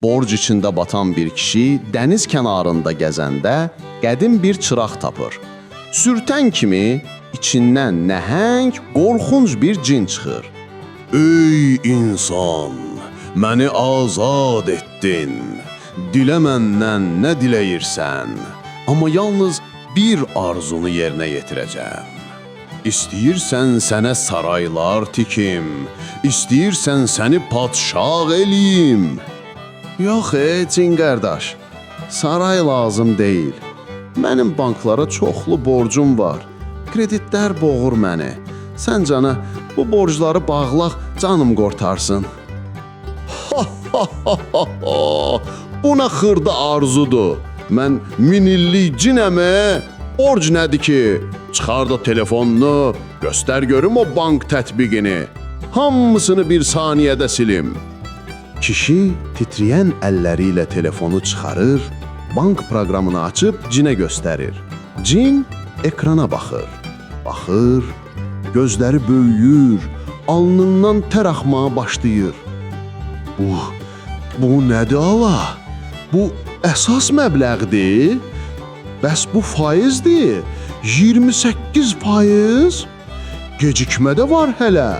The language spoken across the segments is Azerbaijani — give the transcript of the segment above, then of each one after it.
Borc içində batan bir kişi dəniz kənarında gəzəndə qədim bir çıraq tapır. Sürtən kimi içindən nəhəng, qorxunc bir cin çıxır. Ey insan, məni azad etdin. Dilə məndən nə diləyirsən, amma yalnız bir arzunu yerinə yetirəcəm. İstəyirsən sənə saraylar tikim, istəyirsən səni padşah eləyim. Yox, cin qardaş, saray lazım deyil. Mənim banklara çoxlu borcum var. Kreditlər boğur məni. Sən cana bu borcları bağlaq, canım qurtarsın. Bu nə xırda arzudur. Mən 1000 illik cinəmə, borc nədir ki? Çıxar da telefonunu, göstər görüm o bank tətbiqini. Hamısını bir saniyədə silim. Kişi titrəyən əlləri ilə telefonu çıxarır, bank proqramını açıb cinə göstərir. Cin ekrana baxır. Baxır, gözləri böyüyür, alnından tər axmağa başlayır. Bu nədir ala? Bu əsas məbləğdir? Bəs bu faizdir? 28%? Gecikmə də var hələ.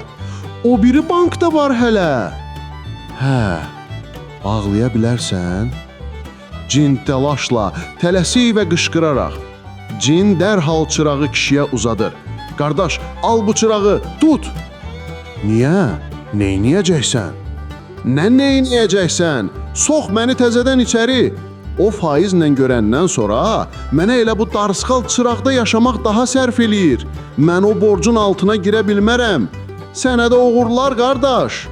O biri bankda var hələ. Hə, bağlaya bilərsən? Cin təlaşla, tələsik və qışqıraraq. Cin dərhal çırağı kişiyə uzadır. Qardaş, al bu çırağı, tut. Niyə? Neyniyəcəksən? Nə neyniyəcəksən? Sox məni təzədən içəri. O faizlə görəndən sonra mənə elə bu darısqal çıraqda yaşamaq daha sərf eləyir. Mən o borcun altına girə bilmərəm. Sənə də uğurlar, qardaş.